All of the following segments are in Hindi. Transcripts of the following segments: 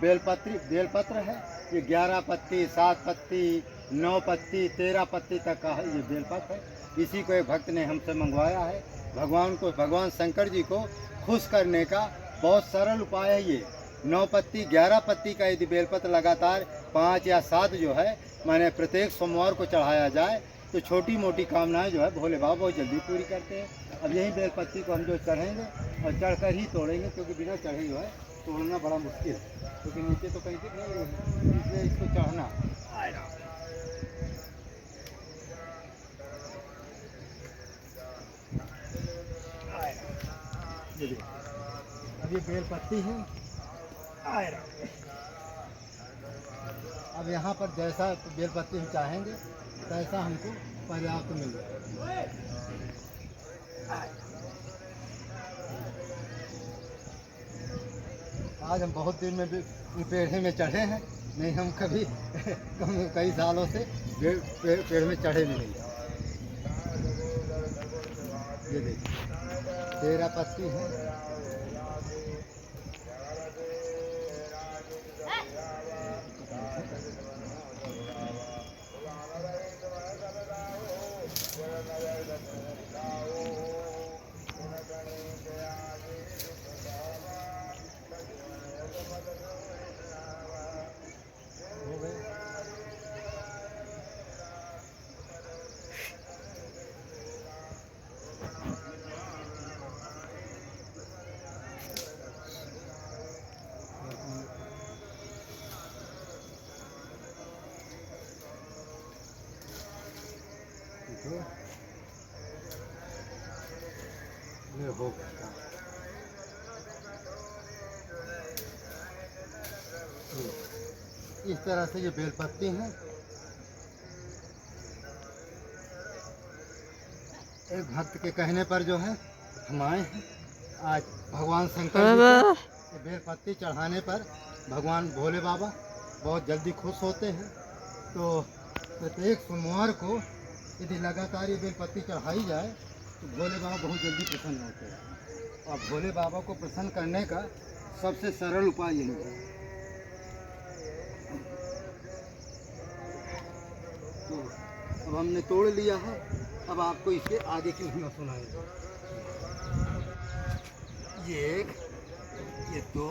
बेलपत्र है। ये 11 पत्ती, 7 पत्ती, 9 पत्ती, 13 पत्ती तक का है ये बेलपत्र है। इसी को एक भक्त ने हमसे मंगवाया है। भगवान शंकर जी को खुश करने का बहुत सरल उपाय है ये। 9 पत्ती 11 पत्ती का यदि बेलपत्र लगातार 5 या 7 जो है माने प्रत्येक सोमवार को चढ़ाया जाए तो छोटी मोटी कामनाएं जो है भोले बाबा बहुत जल्दी पूरी करते हैं। अब यही बेलपत्ती को हम जो चढ़ेंगे और चढ़कर ही तोड़ेंगे, क्योंकि बिना चढ़े जो है तोड़ना बड़ा मुश्किल है, क्योंकि नीचे तो कहीं दिख नहीं रही, इसलिए इसको चढ़ना आएगा। अब ये बेलपत्ती है आएगा। अब यहाँ पर जैसा बेलपत्ती हम चाहेंगे तैसा हमको पर्याप्त मिल जाए। आज हम बहुत दिन में पेड़ में चढ़े हैं, नहीं हम कभी कई सालों से पेड़ में चढ़े भी नहीं। ये देखिए 13 पत्ती है। हो गया। इस तरह से ये बेलपत्ती हैं। एक भक्त के कहने पर जो है हम आए हैं आज भगवान शंकर जी को बेलपत्ती चढ़ाने पर भगवान भोले बाबा बहुत जल्दी खुश होते हैं। तो प्रत्येक सोमवार को यदि लगातार ये बेलपत्ती चढ़ाई जाए तो भोले बाबा बहुत जल्दी प्रसन्न होते हैं। और भोले बाबा को प्रसन्न करने का सबसे सरल उपाय यही है। तो अब हमने तोड़ लिया है, अब आपको इसके आगे की महिमा सुनाएंगे। ये 1, ये 2,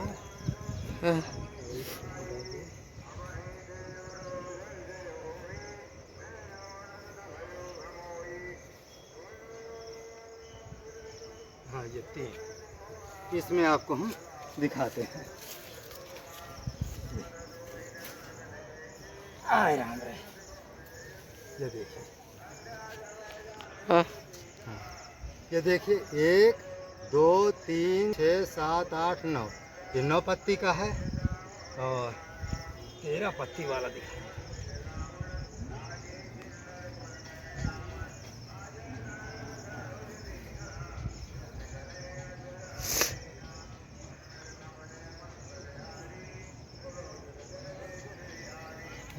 हाँ ये 3। इसमें आपको हम दिखाते हैं। आए राम रे, ये देखिए। ये देखिए 1, 2, 3, 6, 7, 8, 9। ये 9 पत्ती का है और 13 पत्ती वाला दिखाएंगे।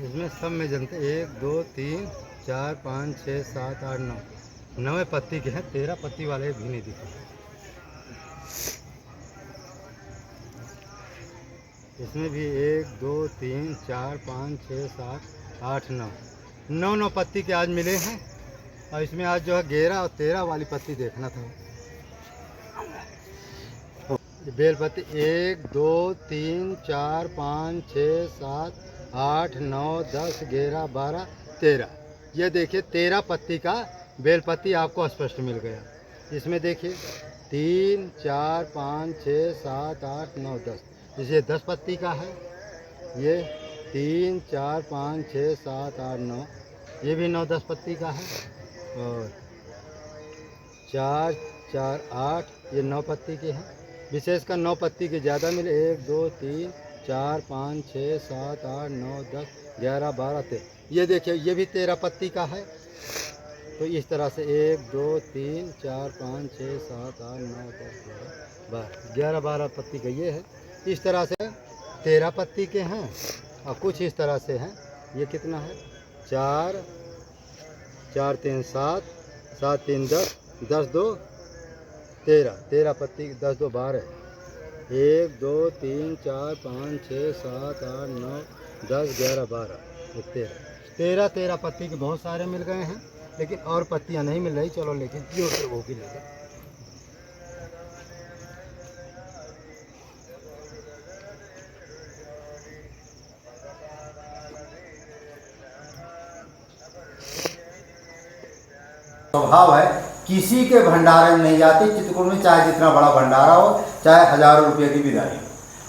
इसमें सब में जनते 1, 2, 3, 4, 5, 6, 7, 8, 9 9 पत्ती के हैं। 13 पत्ती वाले भी नहीं दिखे। इसमें भी 1, 2, 3, 4, 5, 6, 7, 8, 9 9 पत्ती के आज मिले हैं। और इसमें आज जो है 11 और 13 वाली पत्ती देखना था। बेलपत्ती 1, 2, 3, 4, 5, 6, 7, 8, 9, 10, 11, 12, 13। ये देखिए 13 पत्ती का बेलपत्ती आपको स्पष्ट मिल गया। इसमें देखिए 3, 4, 5, 6, 7, 8, 9, 10। इसे 10 पत्ती का है। ये 3, 4, 5, 6, 7, 8, 9। ये भी 9, 10 पत्ती का है। और 4, 4, 8 ये 9 पत्ती के हैं। विशेषकर 9 पत्ती के ज़्यादा मिले। 1, 2, 3, 4, 5, 6, 7, 8, 9, 10, 11, 12, 13। ये देखिए ये भी 13 पत्ती का है। तो इस तरह से 1, 2, 3, 4, 5, 6, 7, 8, 9, 10, 11, 12 पत्ती का ये है। इस तरह से 13 पत्ती के हैं और कुछ इस तरह से हैं। ये कितना है 4, 4, 3, 7, 7, 3, 10, 10, 2, 13 13 पत्ती, 10, 2, 12। 1 2 3 4 5 6 7 8 9 10 11 12 13 13 पत्ती के बहुत सारे मिल गए हैं, लेकिन और पत्तियां नहीं मिल रही। चलो लेकिन जो है वो भी ले लें। स्वभाव है किसी के भंडारे में नहीं जाती चित्रकूट में, चाहे जितना बड़ा भंडारा हो, चाहे हजारों रुपये की बिदाई हो।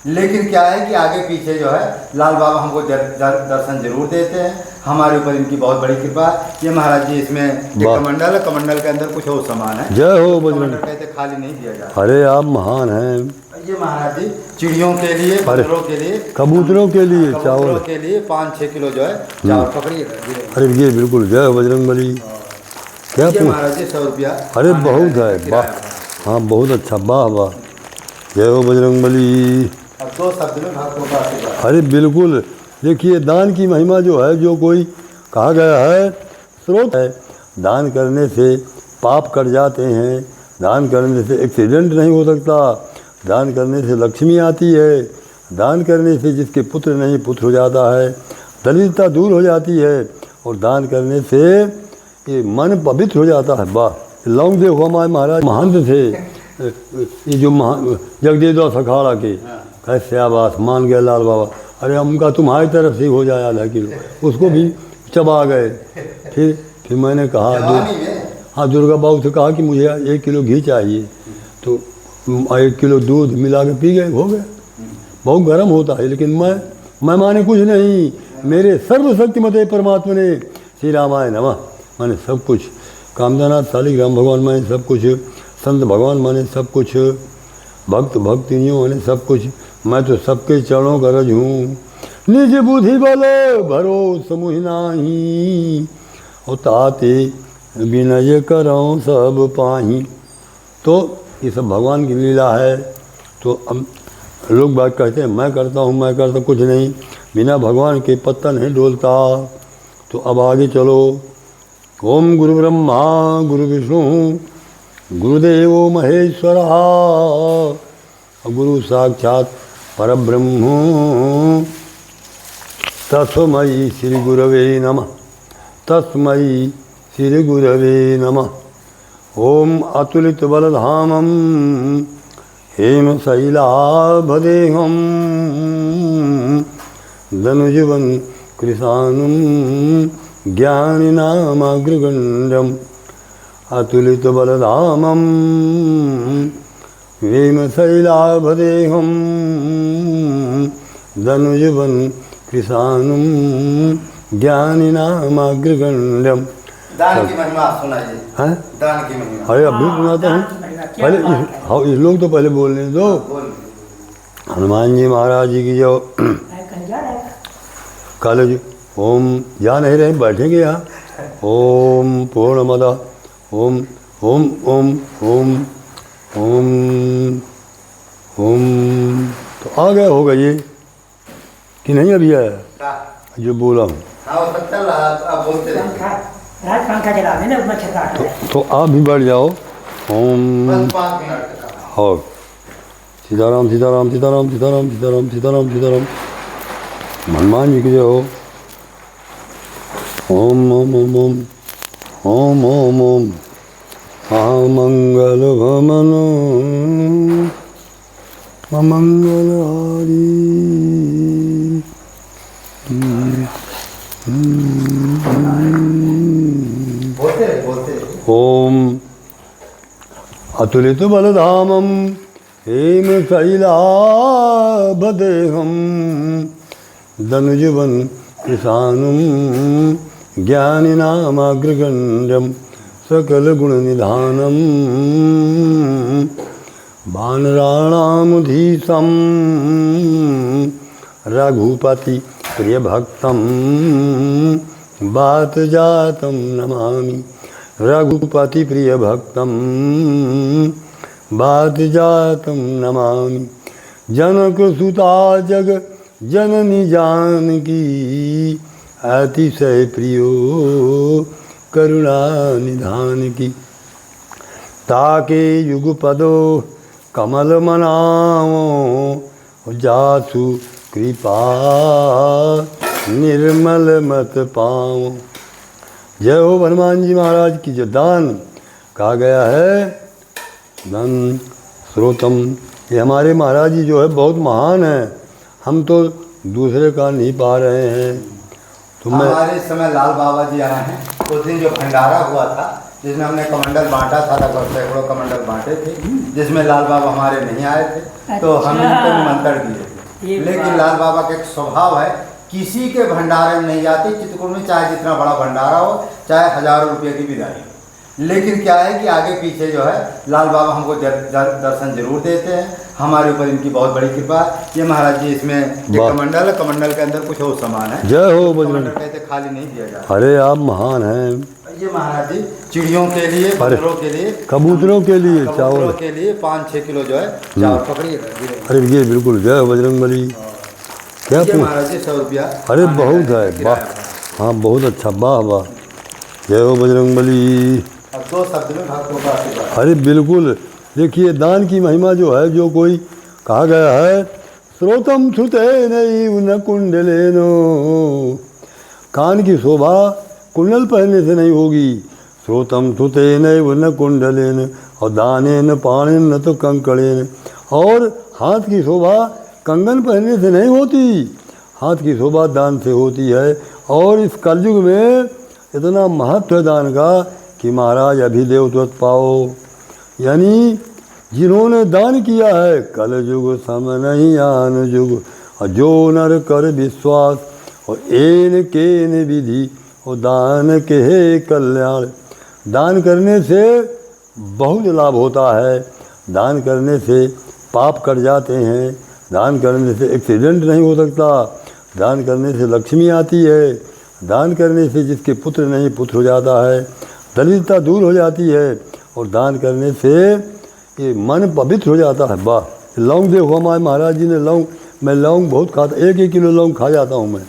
लेकिन क्या है कि आगे पीछे जो है लाल बाबा हमको दर्शन जरूर देते हैं। हमारे ऊपर इनकी बहुत बड़ी कृपा है। ये महाराज जी इसमें एक कमंडल है, कमंडल के अंदर कुछ और सामान है। जय हो बजरंग। कहते खाली नहीं दिया जाता। अरे आप महान हैं। ये महाराज जी चिड़ियों के लिए, बंदरों के लिए, कबूतरों के लिए चावल के लिए 5-6 किलो जो है चावल पकड़िए। अरे ये बिल्कुल जय हो बजरंग बली। क्या महाराज जी 100 रुपया। अरे बहुत है, वाह। हाँ बहुत अच्छा, वाह वाह। जय हो बजरंग बली। अब 2 शब्द में भक्तों का आशीर्वाद। अरे बिल्कुल, देखिए दान की महिमा जो है, जो कोई कहा गया है स्रोत है। दान करने से पाप कट जाते हैं, दान करने से एक्सीडेंट नहीं हो सकता, दान करने से लक्ष्मी आती है, दान करने से जिसके पुत्र नहीं पुत्र हो जाता है, दरिद्रता दूर हो जाती है, और दान करने से ये मन पवित्र हो जाता है। वाह। लौंग देखो हमारे महाराज महंत थे, ये जो जगदेव अखाड़ा के, कैसे आवास मान गए लाल बाबा। अरे उनका तुम्हारी तरफ से हो जाए आधा किलो, उसको भी चबा गए। फिर मैंने कहा हाँ दुर्गा बाबू से कहा कि मुझे 1 किलो घी चाहिए, तो 1 किलो दूध मिला के पी गए, हो गए। बहुत गर्म होता है, लेकिन मैं माने कुछ नहीं। मेरे सर्वशक्तिमते परमात्मा ने श्री रामाय नमः माने सब कुछ, कामदानाथ शालिग्राम भगवान माने सब कुछ, संत भगवान माने सब कुछ, भक्त भक्तियों माने सब कुछ। मैं तो सबके चरणों का रज हूँ। निज बुद्धि बल भरोस मुहि नाही, और ताते विनय करो सब पाही। तो ये सब भगवान की लीला है। तो अब लोग बात कहते हैं मैं करता हूँ, मैं करता, कुछ नहीं, बिना भगवान के पत्ता नहीं डोलता। तो अब आगे चलो। ओम गुरु ब्रह्मा गुरु विष्णु गुरुदेवो महेश्वरः, गुरु साक्षात परब्रह्म तस्मै श्री गुरवे नमः। तस्मै श्री गुरवे नमः। ओम अतुलित बलधामं हेम शैलाभदेहं धनुजवन कृशानं ज्ञानिनामाग्रगण्डम्। अतुलित बलधामं हेम शैलाभदेहं धनुजवन कृशानं ज्ञानिनामाग्रगण्डम्। दान की महिमा सुनाइए। हैं? दान की महिमा। अरे अभी सुनाता हूँ, पहले इस लोग तो पहले बोलने दो। हनुमान जी महाराज जी की जो कॉलेज, ओम जा नहीं रहे, बैठेंगे यहाँ। ओम पूर्णमद ओम ओम ओम ओम ओम ओम। तो आ गया होगा ये कि नहीं? अभी आया जो बोला हूँ। तो आप भी बढ़ जाओ। ओम हो सीताराम सीताराम सीताराम सीताराम सीताराम सीताराम सीताराम। हनुमान जी की जय हो। ओम ओम ओम ओम ओम ओम ओम। मंगल भमनो मंगल हारी। ओम अतुलित बलधामं हेम शैलाभदेहं धनुजवन कृशानं ज्ञानिनामाग्रगण्डं सकलगुणनिधानं वानराणामधीशं रघुपति प्रियभक्तं वातजातं नमामि। रघुपति प्रियभक्तं वातजातं नमामि। जनकसुता जग जननी जानकी अतिशय प्रियो करुणा निधान की। ताके युगपदो कमल मनाओ जासु कृपा निर्मल मत पाओ। जय हो हनुमान जी महाराज की। जो दान कहा गया है, धन स्रोतम, ये हमारे महाराज जी जो है बहुत महान है, हम तो दूसरे का नहीं पा रहे हैं। तो मैं हमारे समय लाल बाबा जी आए हैं, उस दिन जो भंडारा हुआ था जिसमें हमने कमंडल बांटा था, लगभग सैकड़ों कमंडल बांटे थे, जिसमें लाल बाबा हमारे नहीं आए थे, तो हम इनको निमंत्रण दिए थे। लेकिन लाल बाबा का एक स्वभाव है, किसी के भंडारे में नहीं जाते। चित्रकूट में चाहे जितना बड़ा भंडारा हो, चाहे हजारों रुपये की विदाई हो, लेकिन क्या है कि आगे पीछे जो है लाल बाबा हमको दर्शन जरूर देते हैं। हमारे ऊपर इनकी बहुत बड़ी कृपा। ये महाराज जी इसमें एक कमंडल है, कमंडल के अंदर कुछ और सामान है। जय हो बजरंग। कहते खाली नहीं दिया जाता। अरे आप महान हैं। ये महाराज जी चिड़ियों के लिए, बंदरों के लिए, कबूतरों के लिए चावल के लिए 5-6 किलो जो है चावल पकड़िए। अरे ये बिल्कुल जय हो बजरंग बली। क्या महाराज जी 100 रुपया। अरे बहुत है, वाह, हाँ बहुत अच्छा, वाह वाह, जय हो बजरंग बली। अब 2 शब्द में भक्तों का आशीर्वाद। अरे बिल्कुल, देखिए दान की महिमा जो है, जो कोई कहा गया है, स्रोतम श्रुते नहीं न कुंडलेनो, कान की शोभा कुंडल पहनने से नहीं होगी। श्रोतम श्रुते नहीं न कुंडलेन, और दाने न पाने न तो कंकड़ेन, और हाथ की शोभा कंगन पहनने से नहीं होती, हाथ की शोभा दान से होती है। और इस कलयुग में इतना महत्व है दान का कि महाराज अभिदेव तुरंत पाओ, यानी जिन्होंने दान किया है, कल युग सम नहीं आन युग, और जो नर कर विश्वास, और एन केन विधि, और दान के हे कल्याण। दान करने से बहुत लाभ होता है, दान करने से पाप कट जाते हैं, दान करने से एक्सीडेंट नहीं हो सकता, दान करने से लक्ष्मी आती है, दान करने से जिसके पुत्र नहीं पुत्र हो जाता है, दरिद्रता दूर हो जाती है, और दान करने से ये मन पवित्र हो जाता है। वाह, लौंग देखो हमारे महाराज जी ने लौंग, मैं लौंग बहुत खाता, 1-1 किलो लौंग खा जाता हूँ मैं,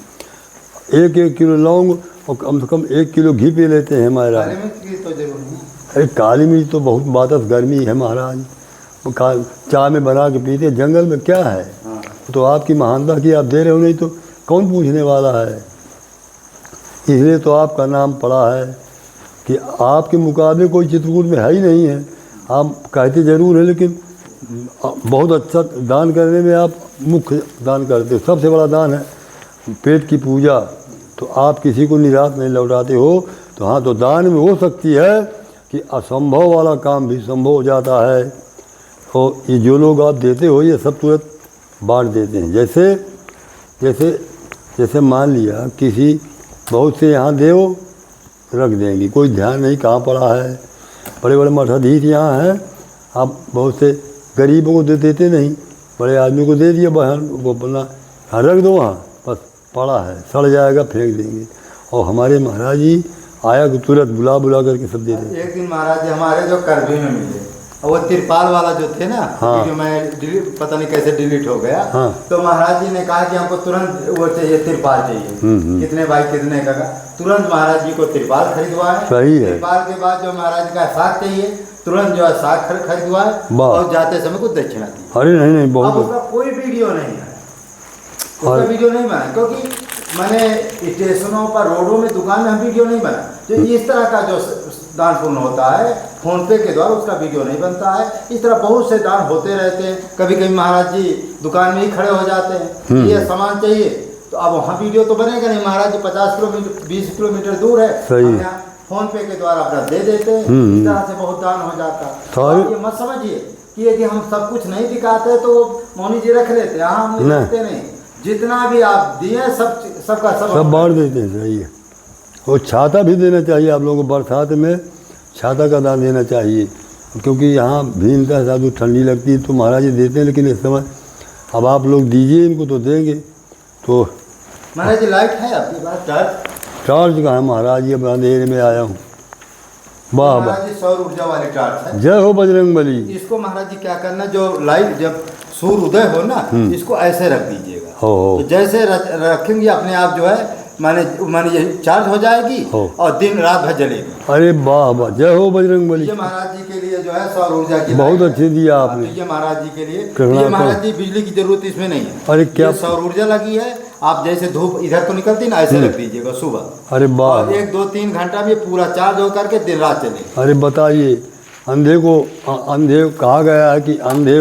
1-1 किलो लौंग, और कम से कम 1 किलो घी पी लेते हैं महाराज। अरे काली मिर्च तो बहुत बातस गर्मी है महाराज, चाय में बना के पीते, जंगल में क्या है। तो आपकी महानता की आप दे रहे हो, नहीं तो कौन पूछने वाला है। इसलिए तो आपका नाम पड़ा है कि आपके मुकाबले कोई चित्रकूट में है ही नहीं है। आप कहते ज़रूर है, लेकिन बहुत अच्छा दान करने में आप मुख्य दान करते हो। सबसे बड़ा दान है पेट की पूजा, तो आप किसी को निराश नहीं लौटाते हो। तो हाँ, तो दान में हो सकती है कि असंभव वाला काम भी संभव हो जाता है। और ये जो लोग आप देते हो, ये सब तुरंत बांट देते हैं। जैसे जैसे जैसे मान लिया किसी बहुत से यहाँ देव रख देंगे, कोई ध्यान नहीं कहाँ पड़ा है, बड़े बड़े मठाधीश यहाँ हैं, आप बहुत से गरीबों को दे देते नहीं, बड़े आदमी को दे दिया, बहन वो अपना हाँ रख दो वहाँ, बस पड़ा है, सड़ जाएगा फेंक देंगे। और हमारे महाराज जी आया कि तुरंत बुला करके सब दे देते। एक दिन महाराज जी हमारे जो करबी में मिले, और वो तिरपाल वाला जो थे ना, हाँ, जो मैं डिलीट पता नहीं कैसे डिलीट हो गया, हाँ, तो महाराज जी ने कहा कि हमको तुरंत वो चाहिए, तिरपाल चाहिए। कितने भाई कितने का, तुरंत महाराज जी को तिरपाल खरीदवाए। सही है। तिरपाल के बाद जो महाराज का साग चाहिए, तुरंत जो है साग खरीदवाए, और जाते समय कुछ दक्षिणा दी। अरे नहीं बहुत, उसका कोई वीडियो नहीं है, उसका वीडियो नहीं बना, क्योंकि मैंने स्टेशनों पर, रोडों में, दुकान में हम वीडियो नहीं बना। जो इस तरह का जो दान पुण्य होता है, फोन पे के द्वारा उसका वीडियो नहीं बनता है। इस तरह बहुत से दान होते रहते हैं। कभी कभी महाराज जी दुकान में ही खड़े हो जाते हैं, ये सामान चाहिए, तो अब वहाँ वीडियो तो बनेगा नहीं। महाराज जी 50 किलोमीटर 20 किलोमीटर दूर है, हम यहाँ फोन पे के द्वारा अपना दे देते हैं। इस तरह से बहुत दान हो जाता है। ये मत समझिए कि यदि हम सब कुछ नहीं दिखाते तो मौनी जी रख लेते, यहाँ हम रखते नहीं। जितना भी आप दिए सबका सब बांट देते हैं। सही है। और छाता भी देना चाहिए आप लोगों को, बरसात में छाता का दान देना चाहिए, क्योंकि यहाँ भीनता है, ज़्यादा ठंडी लगती है, तो महाराज जी देते हैं। लेकिन इस समय अब आप लोग दीजिए इनको तो देंगे। तो महाराज जी लाइट है आपके पास? चार्ज का है महाराज जी, अब अंधेरे में आया हूँ। वाह वाह, महाराज जी सौर ऊर्जा वाली टार्च है। जय हो बजरंग बली। इसको महाराज जी क्या करना, जो लाइट जब सूर्य उदय हो ना, इसको ऐसे रख दीजिएगा। तो जैसे रखेंगे अपने आप जो है माने माने ये चार्ज हो जाएगी हो। और दिन रात भर जलेगी। अरे वाह वाह, जय हो बजरंग बली। ये महाराज जी के लिए जो है सौर ऊर्जा की बहुत लाइट अच्छी दिया है। आपने। तो ये महाराज जी के लिए, करुणा ये महाराज जी बिजली की जरूरत इसमें नहीं है। अरे क्या ये सौर ऊर्जा लगी है। आप जैसे धूप इधर तो निकलती ना, ऐसे रख दीजिएगा सुबह, अरे वाह, और 1-2-3 घंटा में पूरा चार्ज होकर के दिन रात चलेगी। अरे बताइए, अंधे को अंधे कहा गया है कि अंधे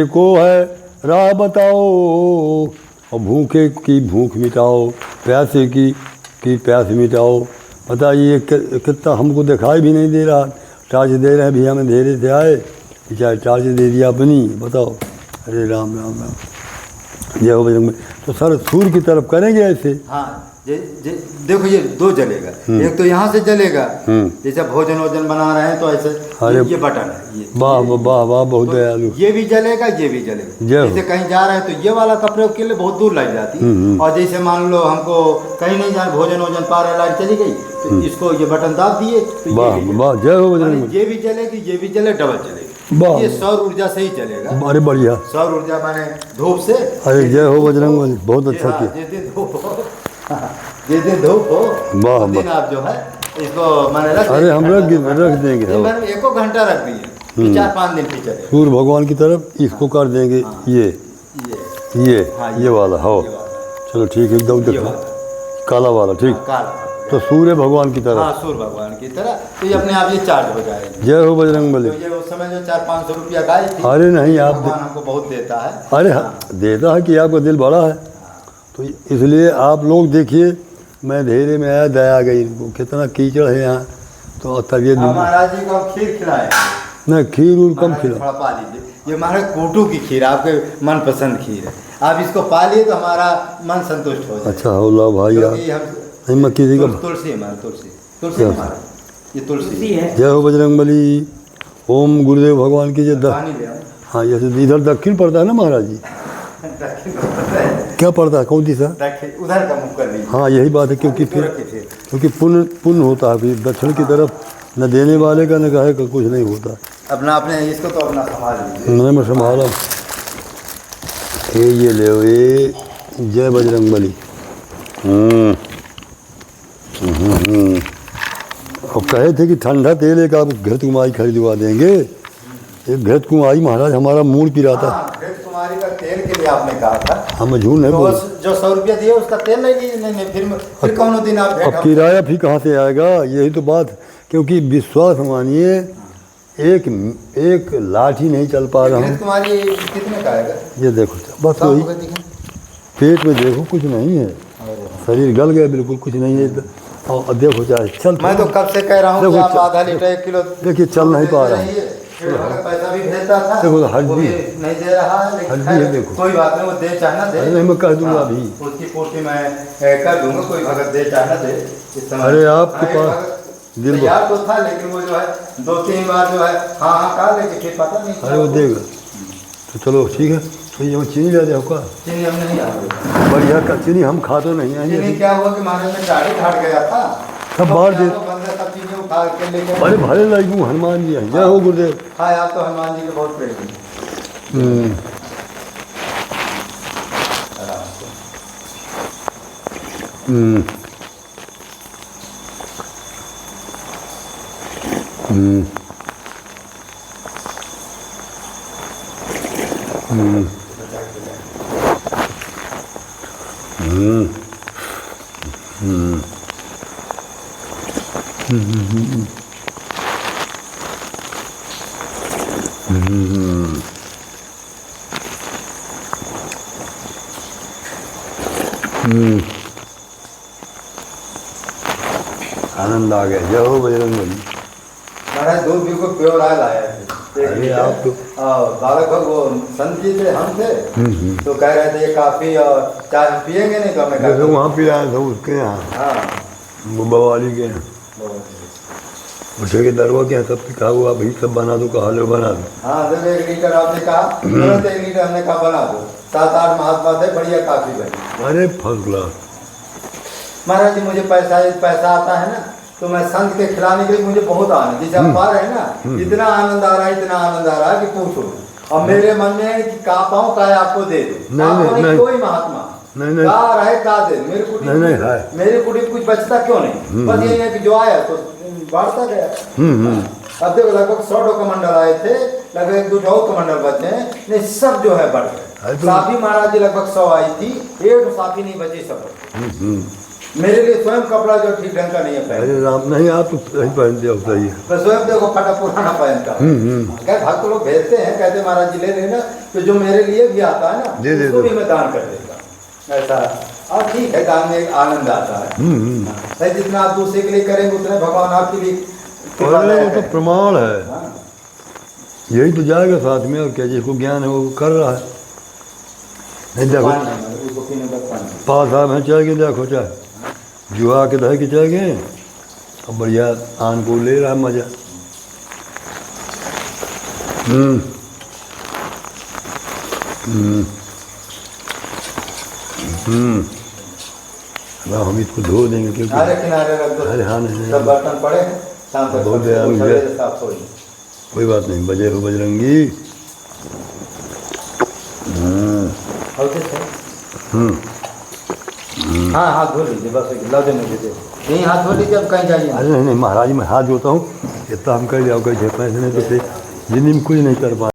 को है राह बताओ, और भूखे की भूख मिटाओ, प्यासे की प्यास मिटाओ। बताइए कितना हमको दिखाई भी नहीं दे रहा, टार्च दे रहे हैं भैया, में अंधेरे से आए, चाहे टार्च दे दिया अपनी, बताओ। अरे राम राम राम, जय हो बजरंग बली। तो सर सूर्य की तरफ करेंगे ऐसे। हाँ, देखो ये 2 जलेगा, एक तो यहाँ से जलेगा, जैसे भोजन वोजन बना रहे हैं तो ऐसे ये बटन है, ये वाह वाह वाह, बहुत दयालु। ये भी जलेगा, ये भी जलेगा। जय हो। जैसे कहीं जा रहे हैं तो ये वाला का प्रयोग के लिए बहुत दूर लग जाती है, और जैसे मान लो हमको कहीं नहीं जाए, भोजन वोजन पा रहे, लाइट चली गई, तो इसको ये बटन दाब दिए तो वाह वाह, जय हो बजरंग बली। ये भी जलेगी, ये भी जले, डबल चलेगी। वाह। ये सौर ऊर्जा से ही चलेगा। अरे बढ़िया, सौर ऊर्जा माने धूप से। अरे जय हो बजरंग बली, बहुत अच्छा किया। जिस दिन धूप हो वाह उस दिन आप जो है इसको माने रख, अरे हम रख देंगे। दिन भर में 1 घंटा रख दिए, 4-5 दिन की चले। सूर्य भगवान की तरफ इसको कर देंगे। ये हाँ, ये वाला हो, चलो ठीक है, एकदम देखो काला वाला, ठीक। काला तो सूर्य भगवान की तरफ, हाँ, सूर्य भगवान की तरह, तो ये अपने आप ये चार्ज हो जाएगा। जय हो बजरंग बली। तो ये उस समय जो 400-500 रुपया गाय थी, अरे नहीं, आप भगवान हमको बहुत देता है। अरे देता है कि आपका दिल बड़ा है, तो इसलिए आप लोग देखिए, मैं धेरे में आया, दया गई इनको, कितना कीचड़ है यहाँ, तो तबीयत महाराज जी को हम खीर खिलाए, ना खीर उर कम खिला। थोड़ा पा लीजिए, ये हमारे कोटू की खीर, आपके मनपसंद खीर है, आप इसको पा लिए तो हमारा मन संतुष्ट हो जाए। अच्छा हो ला भाई यार, नहीं मैं किसी का तुलसी हमारा, तुलसी हमारा, ये तुलसी है। जय हो बजरंग बली। ओम गुरुदेव भगवान की जय। पानी ले आओ। हाँ, जैसे इधर दक्षिण पड़ता है ना महाराज जी, क्या पड़ता है, कौन सी सा? उधर का मुख कर लीजिए। हाँ यही बात है, क्योंकि पुण्य होता है, फिर दक्षिण की तरफ न देने वाले का न कहे का कुछ नहीं होता। अपना अपने इसको तो अपना संभाल लीजिए। मैं संभाला। ये ले, ये जय बजरंग बली। और कहे थे कि ठंडा तेल एक आप घृत कुमारी खरीदवा देंगे। एक घृत कुमारी महाराज हमारा मूड पिराता। घृत कुमारी का तेल के लिए आपने कहा था। हम झूठ नहीं बोल, जो 100 रुपया दिए उसका तेल नहीं, फिर कौन दिन आप अब किराया फिर कहाँ से आएगा, यही तो बात। क्योंकि विश्वास मानिए, एक लाठी नहीं चल पा रहा हूँ। घृत कुमारी कितने का आएगा? ये देखो बस वही, पेट में देखो कुछ नहीं है, शरीर गल गया बिल्कुल, कुछ नहीं है। और देखो चाहे चल, मैं तो कब से कह रहा हूँ कि आप आधा लीटर 1 किलो देखिए चल नहीं पा रहा हूँ। पैसा भी भेजता था, देखो हड्डी नहीं दे रहा है, लेकिन हड्डी है, देखो कोई बात नहीं, वो दे चाहना दे। अरे नहीं, मैं कह दूंगा अभी, उसकी पूर्ति मैं कर दूंगा, कोई भगत दे चाहना दे इस समय। अरे आपके पास दिल याद तो था, लेकिन वो जो है 2-3 बार जो है हाँ कहा, लेकिन फिर पता नहीं। अरे वो देगा तो चलो ठीक है। तो ये चीनी ले जाओ का, चीनी हम नहीं आ रही, बढ़िया का चीनी हम खाते नहीं हैं। चीनी क्या हुआ कि महाराज में गाड़ी घाट गया था, सब बाहर दे, सब चीजें उठा के लेके। अरे भले लगू हनुमान जी हैं। जय हो गुरुदेव। हाँ, आप तो हनुमान जी के बहुत प्रेमी। आनंद आ गया। जय हो बजरंग बली। महाराज दूध बिल्कुल प्योर आयल आया है। अरे आप तो बालक भग वो संत जी थे, हम थे, तो कह रहे थे ये काफी और चाय हम पियेंगे नहीं, तो हमें जैसे वहाँ पिलाया था उसके यहाँ, हाँ बवाली के यहाँ, उठे के दरवा के यहाँ सब कहा हुआ भाई सब बना दो, कहा लो बना दो। हाँ, जब 1 लीटर आपने कहा, तुरंत 1 लीटर हमने कहा बना दो। 7-8 महात्मा थे, बढ़िया काफी बनी। अरे फर्स्ट क्लास। महाराज जी मुझे पैसा आता है ना, तो मैं संत के खिलाने के लिए मुझे बहुत आनंद, जैसे आप पा रहे हैं ना, इतना आनंद आ रहा है, इतना आनंद आ रहा है कि पूछो। और मेरे मन में है कि कहा पाऊँ, कहा आपको दे दो। नहीं, कोई महात्मा नहीं नहीं कार है का दे मेरी कुटी नहीं है। मेरी कुटी में कुछ बचता क्यों नहीं, बस यही है कि जो आया तो बांटता गया। अब देखो लगभग 100 कमंडल आए थे, लगभग 2 कमंडल बचे हैं, नहीं सब जो है बढ़ गए। साफी महाराज जी लगभग 100 आई थी, 1 साफी नहीं बची सब। मेरे लिए स्वयं कपड़ा जो ठीक ढंग का नहीं है पहले। अरे राम नहीं, आप तो सही पहनते हो, सही है। मैं स्वयं देखो फटा पुराना पहनता हूँ। क्या भक्त लोग भेजते हैं, कहते महाराज जी ले लेना, तो जो मेरे लिए भी आता है ना उसको भी मैं दान कर देता हूँ। ऐसा और ठीक है, दान में एक आनंद आता है। सही, जितना आप दूसरे के लिए करेंगे उतने भगवान आपके लिए अरे वो तो प्रमाण है, यही तो जाएगा साथ में, और क्या जिसको ज्ञान है वो कर रहा है। नहीं देखो पास साहब हैं चाय के, देखो चाय जुआ के दही के चाय गए, अब बढ़िया आन को ले रहा है मजा। हम इसको धो देंगे क्योंकि किनारे रख दो। अरे हाँ नहीं सब बर्तन पड़े हैं, शाम तक बहुत साफ हो जाए। कोई बात नहीं, बजे हो बजरंगी। हाँ हाथ धो लीजिए, बस ला दे मुझे दे, यहीं हाथ धो लीजिए, अब कहीं जाइए। अरे नहीं नहीं महाराज, मैं हाथ धोता हूँ, इतना हम कर लिया, कोई पैसे नहीं तो थे जिंदगी में कुछ नहीं कर पाए।